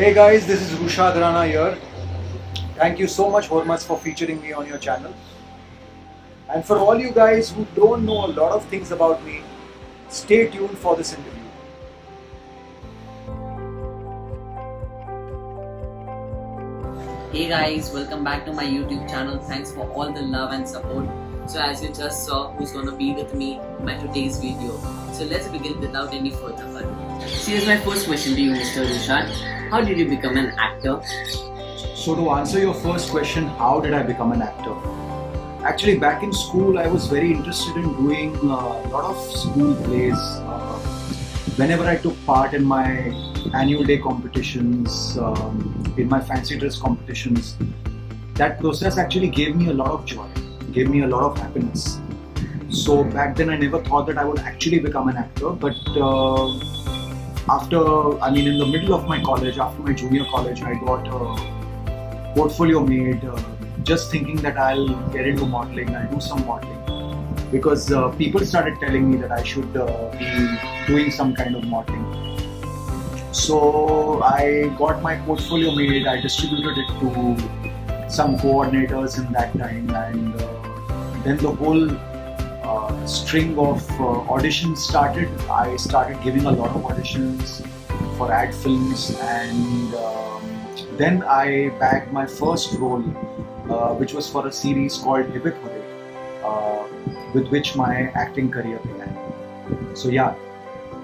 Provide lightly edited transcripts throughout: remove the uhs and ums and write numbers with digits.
Hey guys, this is Rushad Rana here. Thank you so much, Hormats, for featuring me on your channel. And for all you guys who don't know a lot of things about me, stay tuned for this interview. Hey guys, welcome back to my YouTube channel. Thanks for all the love and support. So as you just saw, who's gonna be with me in my today's video. So let's begin without any further ado. So here's my first question to you, Mr. Rushad. How did you become an actor? So to answer your first question, how did I become an actor? Actually, back in school, I was very interested in doing a lot of school plays. Whenever I took part in my annual day competitions, in my fancy dress competitions, that process actually gave me a lot of joy, gave me a lot of happiness. So back then, I never thought that I would actually become an actor, but in the middle of my college, after my junior college, I got a portfolio made, just thinking that I'll get into modeling, I'll do some modeling. Because people started telling me that I should be doing some kind of modeling. So I got my portfolio made, I distributed it to some coordinators in that time, and then the whole string of auditions started. I started giving a lot of auditions for ad films, and then I bagged my first role, which was for a series called Hip Hip Hooray, with which my acting career began. So yeah,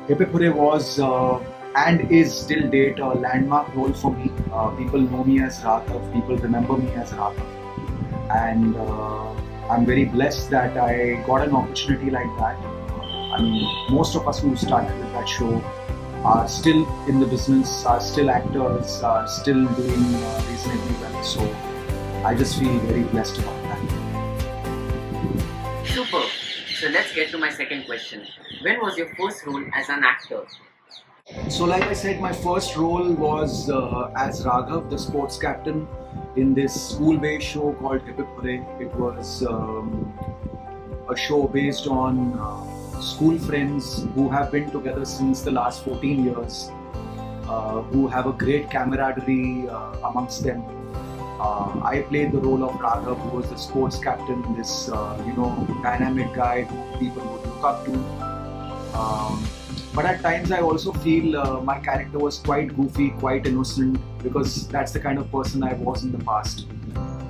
Hip Hip Hooray was and is till date a landmark role for me. People know me as Raghav, people remember me as Raghav, and I'm very blessed that I got an opportunity like that. Most of us who started with that show are still in the business, are still actors, are still doing reasonably well. So I just feel very blessed about that. Super. So let's get to my second question. When was your first role as an actor? So like I said, my first role was as Raghav, the sports captain, in this school-based show called Hip Hip Hooray. It was a show based on school friends who have been together since the last 14 years, who have a great camaraderie amongst them. I played the role of Raghav, who was the sports captain, this dynamic guy who people would look up to. But at times I also feel my character was quite goofy, quite innocent, because that's the kind of person I was in the past.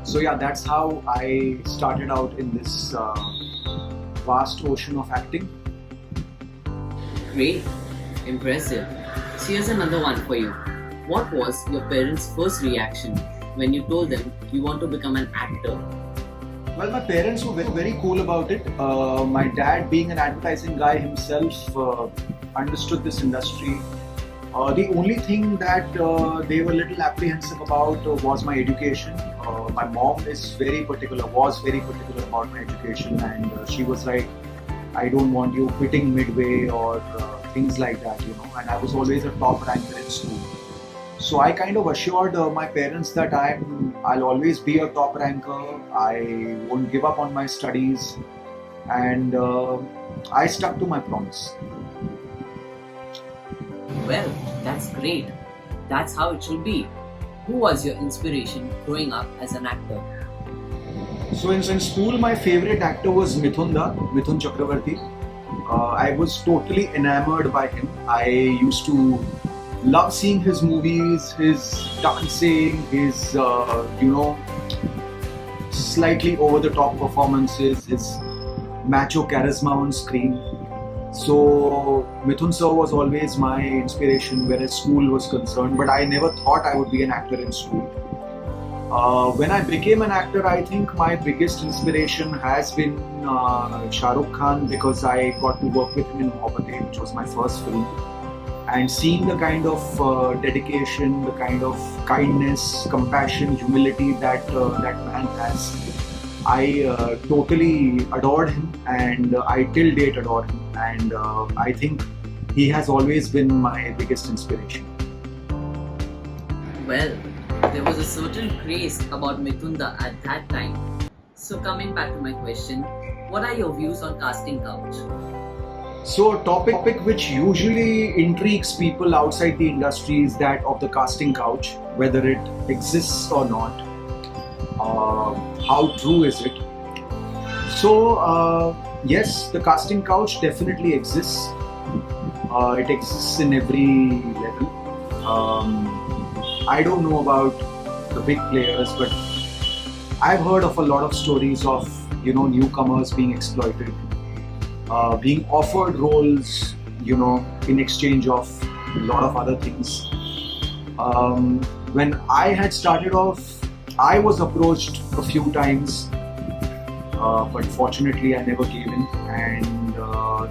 So yeah, that's how I started out in this vast ocean of acting. Great. Impressive. So here's another one for you. What was your parents' first reaction when you told them you want to become an actor? Well, my parents were very, very cool about it. My dad, being an advertising guy himself, understood this industry. The only thing that they were a little apprehensive about was my education. My mom was very particular about my education, and she was like, I don't want you quitting midway or things like that, and I was always a top ranker in school. So I kind of assured my parents that I'll always be a top ranker, I won't give up on my studies, and I stuck to my promise. Well, that's great. That's how it should be. Who was your inspiration growing up as an actor? So in school, my favorite actor was Mithun Chakravarti. I was totally enamored by him. I used to love seeing his movies, his dancing, his slightly over the top performances, his macho charisma on screen. So Mithun sir was always my inspiration whereas school was concerned, but I never thought I would be an actor in school. When I became an actor, I think my biggest inspiration has been Shah Rukh Khan, because I got to work with him in Mohabbatein, which was my first film. And seeing the kind of dedication, the kind of kindness, compassion, humility that that man has, I totally adored him, and I till date adore him. And I think he has always been my biggest inspiration. Well, there was a certain craze about Mithunda at that time. So coming back to my question, what are your views on casting couch? So, a topic which usually intrigues people outside the industry is that of the casting couch, whether it exists or not. How true is it? So, yes, the casting couch definitely exists. It exists in every level. I don't know about the big players, but I've heard of a lot of stories of newcomers being exploited, being offered roles, in exchange of a lot of other things. When I had started off, I was approached a few times, but fortunately I never gave in, and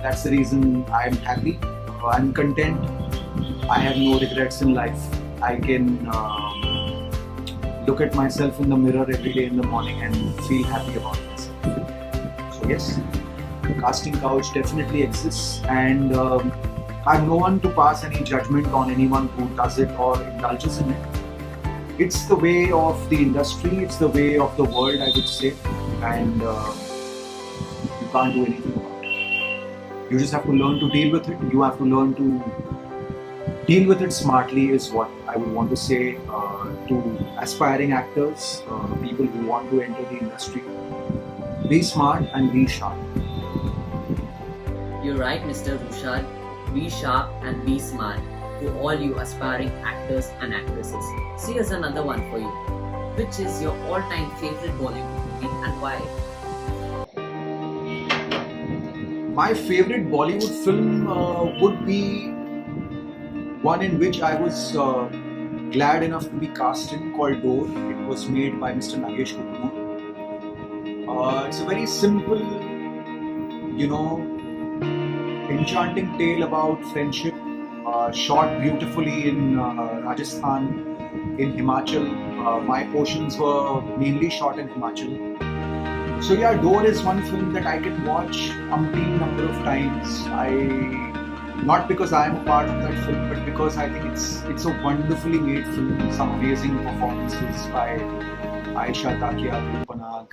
that's the reason I'm happy. I'm content. I have no regrets in life. I can look at myself in the mirror every day in the morning and feel happy about myself. So yes, casting couch definitely exists, and I'm no one to pass any judgment on anyone who does it or indulges in it. It's the way of the industry, it's the way of the world, I would say, and you can't do anything about it. You just have to learn to deal with it. You have to learn to deal with it smartly, is what I would want to say to aspiring actors, people who want to enter the industry. Be smart and be sharp. You're right, Mr. Rushad. Be sharp and be smart. To all you aspiring actors and actresses. So here's another one for you. Which is your all-time favorite Bollywood movie and why? My favorite Bollywood film would be one in which I was glad enough to be cast in, called Door. It was made by Mr. Nagesh Kapoor. It's a very simple, enchanting tale about friendship, shot beautifully in Rajasthan, in Himachal. My portions were mainly shot in Himachal. So yeah, Door is one film that I can watch umpteen number of times. Not because I am a part of that film, but because I think it's a wonderfully made film. Some amazing performances by Aisha Takia, Rupanag,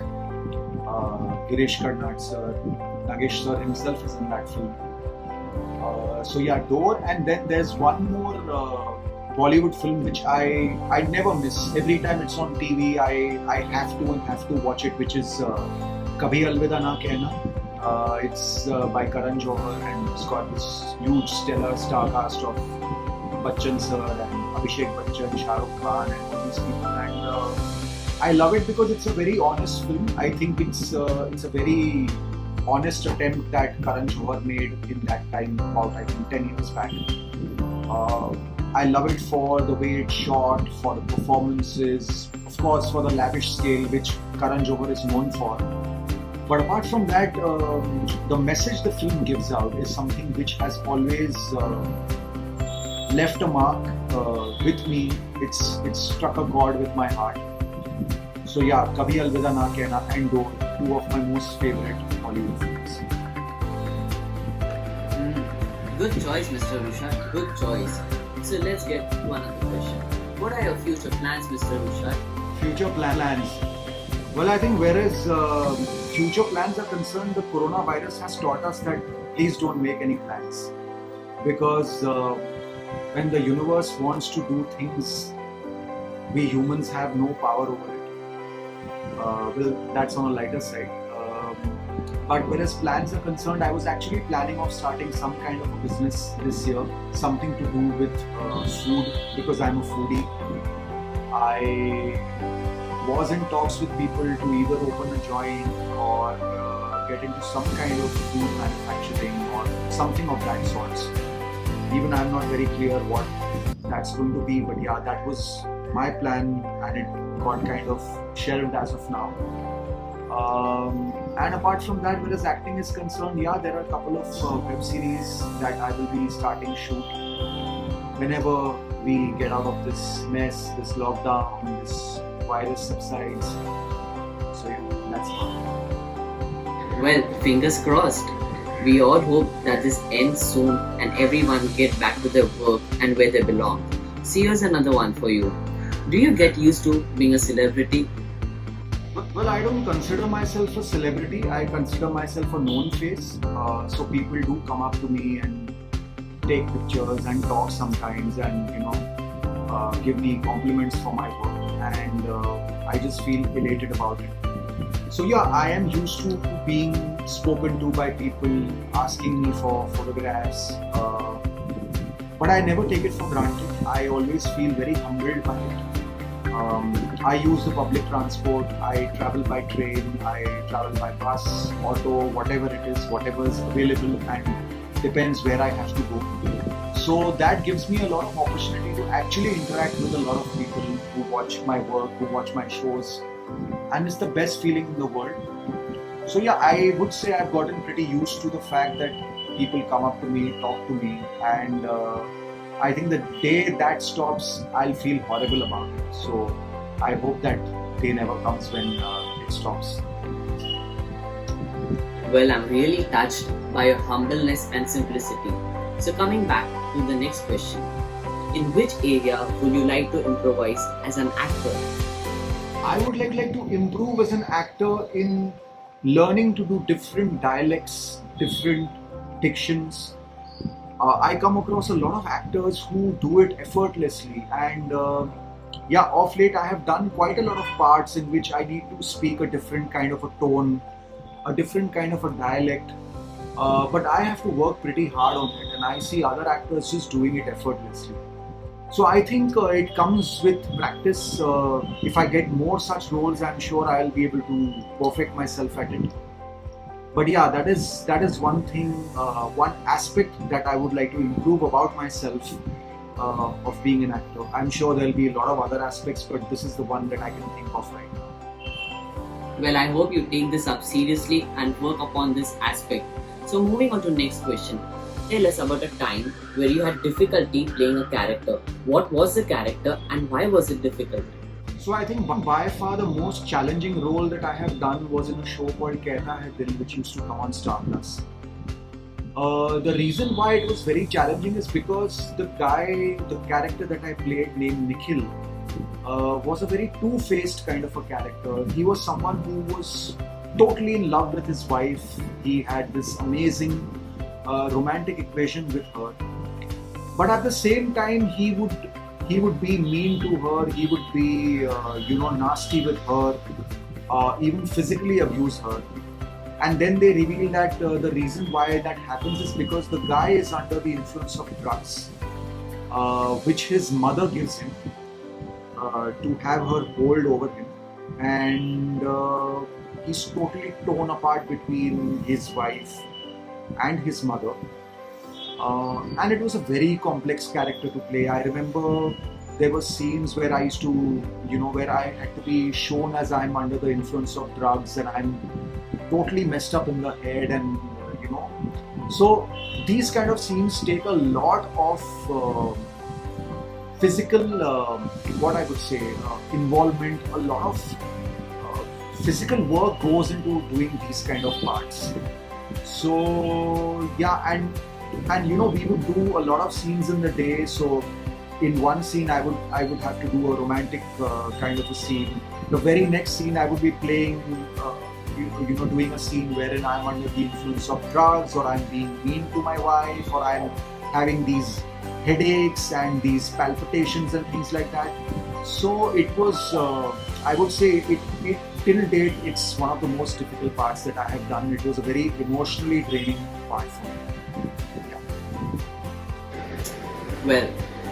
Girish Karnad sir, Nagesh sir himself is in that film. So yeah, Door, and then there's one more Bollywood film which I never miss. Every time it's on TV, I have to watch it, which is Kabhi Alvida Na Kehna. It's by Karan Johar, and it's got this huge stellar star cast of Bachchan sir and Abhishek Bachchan, Shah Rukh Khan, and all these people. And I love it because it's a very honest film. I think it's a very honest attempt that Karan Johar made in that time, about I think 10 years back. I love it for the way it's shot, for the performances, of course for the lavish scale which Karan Johar is known for. But apart from that, the message the film gives out is something which has always left a mark with me. It's struck a chord with my heart. So yeah, Kabhi Alvida Na Kehna and Door, two of my most favorite Hollywood films. Good choice, Mr. Rushad. Good choice. So let's get to another question. What are your future plans, Mr. Rushad? Future plans. Well, I think whereas future plans are concerned, the coronavirus has taught us that please don't make any plans. Because when the universe wants to do things, we humans have no power over it. Well, that's on a lighter side. But whereas plans are concerned, I was actually planning of starting some kind of a business this year, something to do with food, because I'm a foodie. I was in talks with people to either open a joint or get into some kind of food manufacturing or something of that sort. Even I'm not very clear what that's going to be, but yeah, that was my plan and it got kind of shelved as of now. And apart from that, whereas acting is concerned, yeah, there are a couple of web series that I will be starting shoot whenever we get out of this mess, this lockdown, this virus subsides. So yeah, that's fun. Well, fingers crossed. We all hope that this ends soon and everyone get back to their work and where they belong. So here's another one for you. Do you get used to being a celebrity? Well, I don't consider myself a celebrity. I consider myself a known face. So people do come up to me and take pictures and talk sometimes, and give me compliments for my work, and I just feel elated about it. So yeah, I am used to being spoken to by people asking me for photographs, but I never take it for granted. I always feel very humbled by it. I use the public transport, I travel by train, I travel by bus, auto, whatever it is, whatever is available, and depends where I have to go. So that gives me a lot of opportunity to actually interact with a lot of people who watch my work, who watch my shows, and it's the best feeling in the world. So yeah, I would say I've gotten pretty used to the fact that people come up to me, talk to me, and I think the day that stops, I'll feel horrible about it. So I hope that day never comes when it stops. Well, I'm really touched by your humbleness and simplicity. So coming back to the next question, in which area would you like to improvise as an actor? I would like to improve as an actor in learning to do different dialects, different dictions. I come across a lot of actors who do it effortlessly, and yeah, of late I have done quite a lot of parts in which I need to speak a different kind of a tone, a different kind of a dialect, but I have to work pretty hard on it, and I see other actors just doing it effortlessly. So I think it comes with practice. If I get more such roles, I'm sure I'll be able to perfect myself at it. But yeah, that is one thing, one aspect that I would like to improve about myself of being an actor. I'm sure there'll be a lot of other aspects, but this is the one that I can think of right now. Well, I hope you take this up seriously and work upon this aspect. So moving on to next question. Tell us about a time where you had difficulty playing a character. What was the character and why was it difficult? So I think by far the most challenging role that I have done was in a show called Kehta Hai Dil, which used to come on Star Plus. The reason why it was very challenging is because the character that I played named Nikhil, was a very two-faced kind of a character. He was someone who was totally in love with his wife. He had this amazing romantic equation with her, but at the same time he would be mean to her. He would be nasty with her, even physically abuse her. And then they reveal that the reason why that happens is because the guy is under the influence of drugs, which his mother gives him to have her hold over him, and he's totally torn apart between his wife and his mother. And it was a very complex character to play. I remember there were scenes where I used to, where I had to be shown as I'm under the influence of drugs and I'm totally messed up in the head, and so these kind of scenes take a lot of physical, what I would say, involvement. A lot of physical work goes into doing these kind of parts. So yeah, and we would do a lot of scenes in the day. So in one scene I would have to do a romantic kind of a scene. The very next scene I would be playing doing a scene wherein I'm under the influence of drugs, or I'm being mean to my wife, or I'm having these headaches and these palpitations and things like that. So it was, I would say, it till date, it's one of the most difficult parts that I have done. It was a very emotionally draining part for me. Well,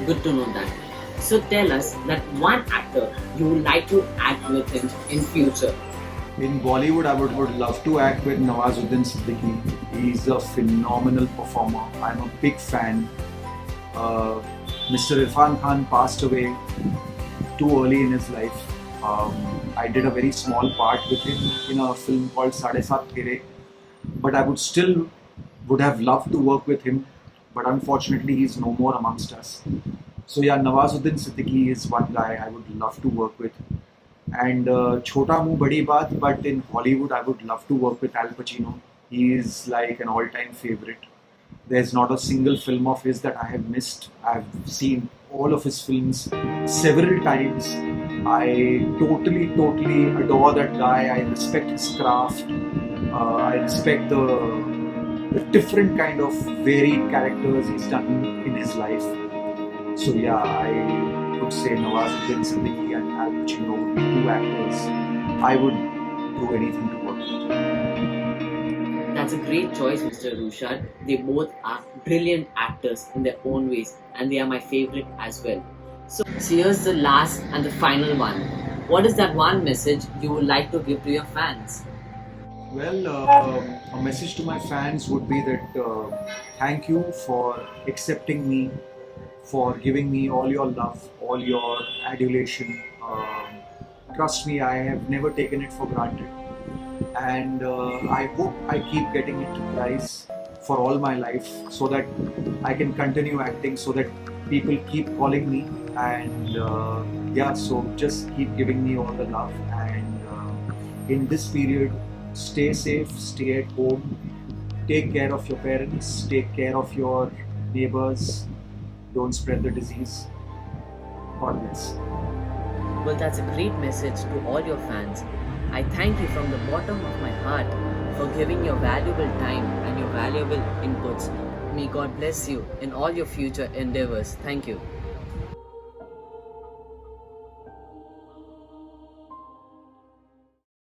good to know that. So tell us that one actor you would like to act with him in future. In Bollywood, I would love to act with Nawazuddin Siddiqui. He's a phenomenal performer. I'm a big fan. Mr. Irfan Khan passed away too early in his life. I did a very small part with him in a film called Sade Saat Fere, but I would have loved to work with him, but unfortunately he's no more amongst us. So yeah, Nawazuddin Siddiqui is one guy I would love to work with. And Chhota Muh Badi Baat, but in Hollywood I would love to work with Al Pacino. He is like an all-time favorite. There's not a single film of his that I have missed. I've seen all of his films several times. I totally adore that guy. I respect his craft. I respect the different kind of varied characters he's done in his life. So yeah, I would say Nawazuddin Siddiqui and Al Pacino would be two actors I would do anything to work with. That's a great choice, Mr. Rushad. They both are brilliant actors in their own ways, and they are my favorite as well. So here's the last and the final one. What is that one message you would like to give to your fans? Well, a message to my fans would be that thank you for accepting me, for giving me all your love, all your adulation. Trust me, I have never taken it for granted. And I hope I keep getting it to rise for all my life so that I can continue acting, so that people keep calling me. And yeah, so just keep giving me all the love. And in this period, stay safe, stay at home, take care of your parents, take care of your neighbors, don't spread the disease. God bless. Well, that's a great message to all your fans. I thank you from the bottom of my heart for giving your valuable time and your valuable inputs. May God bless you in all your future endeavors. Thank you.